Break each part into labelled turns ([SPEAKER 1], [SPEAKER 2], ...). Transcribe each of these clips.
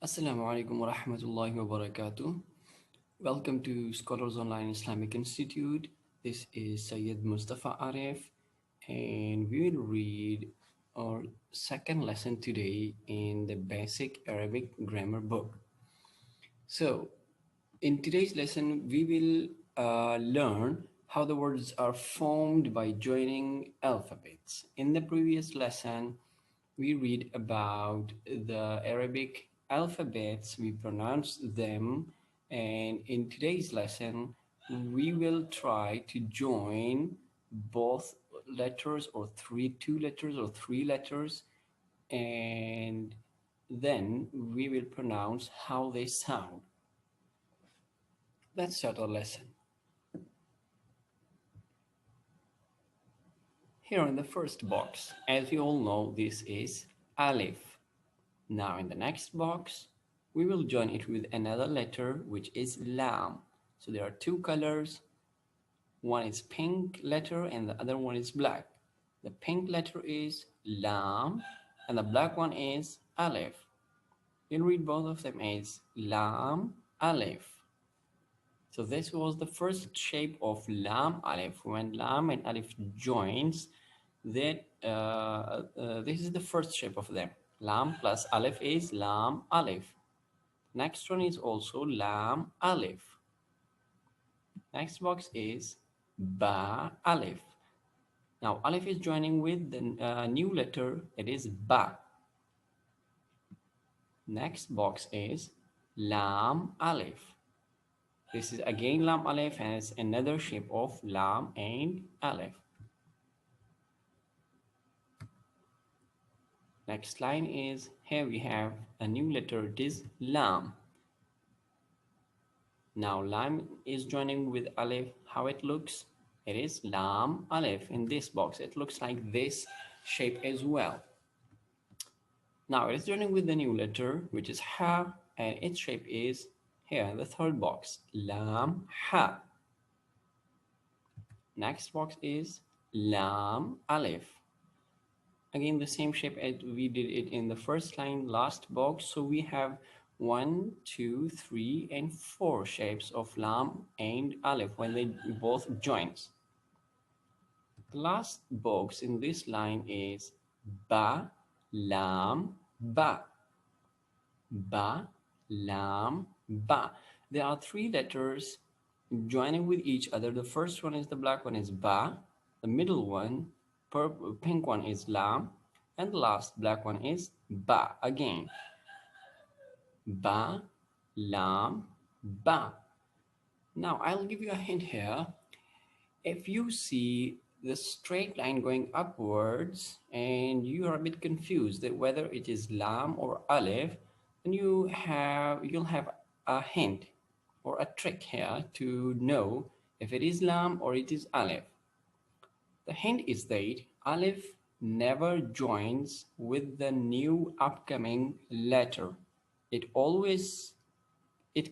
[SPEAKER 1] Assalamu alaikum wa rahmatullahi wa barakatuh. Welcome to Scholars Online Islamic Institute. This is Syed Mustafa Arif, and we will read our second lesson today in the basic Arabic grammar book. So, in today's lesson, we will learn how the words are formed by joining alphabets. In the previous lesson, we read about the Arabic alphabets, we pronounce them, and in today's lesson, we will try to join both letters or two letters or three letters, and then we will pronounce how they sound. Let's start our lesson. Here in the first box, as we all know, this is Alif. Now in the next box, we will join it with another letter which is Lam. So there are two colors. One is pink letter and the other one is black. The pink letter is Lam and the black one is Alif. You'll read both of them as Lam, Alif. So this was the first shape of Lam Alif. When Lam and Alif joins, this is the first shape of them. Lam plus Alif is Lam Alif. Next one is also Lam Alif. Next box is Ba Alif. Now Alif is joining with the new letter, it is Ba. Next box is Lam Alif. This is again Lam Alif and it's another shape of Lam and Alif. Next line is, here we have a new letter, it is Lam. Now Lam is joining with Alif. How it looks? It is Lam Alif in this box. It looks like this shape as well. Now it is joining with the new letter, which is Ha, and its shape is here in the third box, Lam Ha. Next box is Lam Alif. Again, the same shape as we did it in the first line, last box. So we have 1, 2, 3, and 4 shapes of Lam and Alif when they both joins. The last box in this line is Ba, Lam, Ba. Ba, Lam, Ba. There are three letters joining with each other. The first one is the black one is Ba. The middle one, pink one is Lam. And the last black one is Ba again. Ba, Lam, Ba. Now I'll give you a hint here. If you see the straight line going upwards and you are a bit confused that whether it is Lam or Alif, then you'll have a hint or a trick here to know if it is Lam or it is Alif. The hint is that Alif never joins with the new upcoming letter. It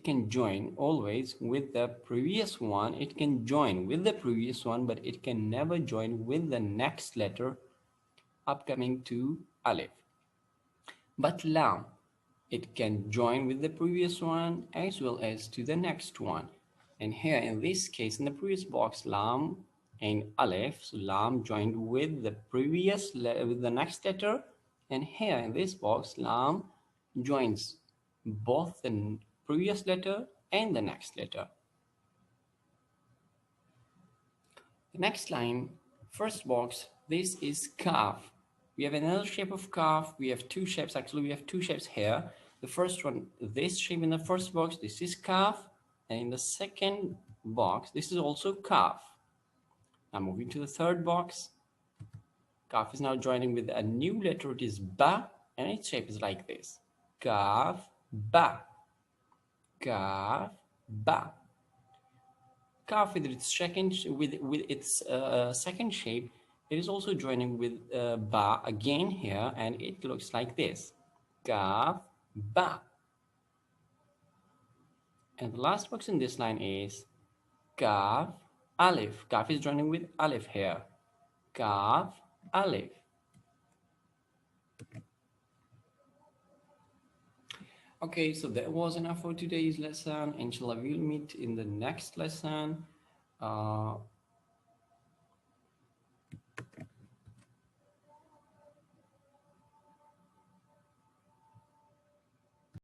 [SPEAKER 1] can join always with the previous one. It can join with the previous one, but it can never join with the next letter upcoming to Alif. But Lam, it can join with the previous one as well as to the next one. And here in this case, in the previous box, Lam and Alif, so Lam joined with the with the next letter. And here in this box, Lam joins both the previous letter and the next letter. The next line, first box, this is Kaf. We have another shape of Kaf. We have two shapes. Actually, we have two shapes here. The first one, this shape in the first box, this is Kaf. And in the second box, this is also Kaf. Now moving to the third box, Kaf is now joining with a new letter. It is Ba, and its shape is like this. Kaf, Ba. Kaf, Ba. Kaf with its second second shape, it is also joining with Ba again here, and it looks like this. Kaf, Ba. And the last box in this line is Kaf, Alif. Kaf is joining with Alif here. Kaf, Alif. Okay, so that was enough for today's lesson. Inshallah, we'll meet in the next lesson. Uh,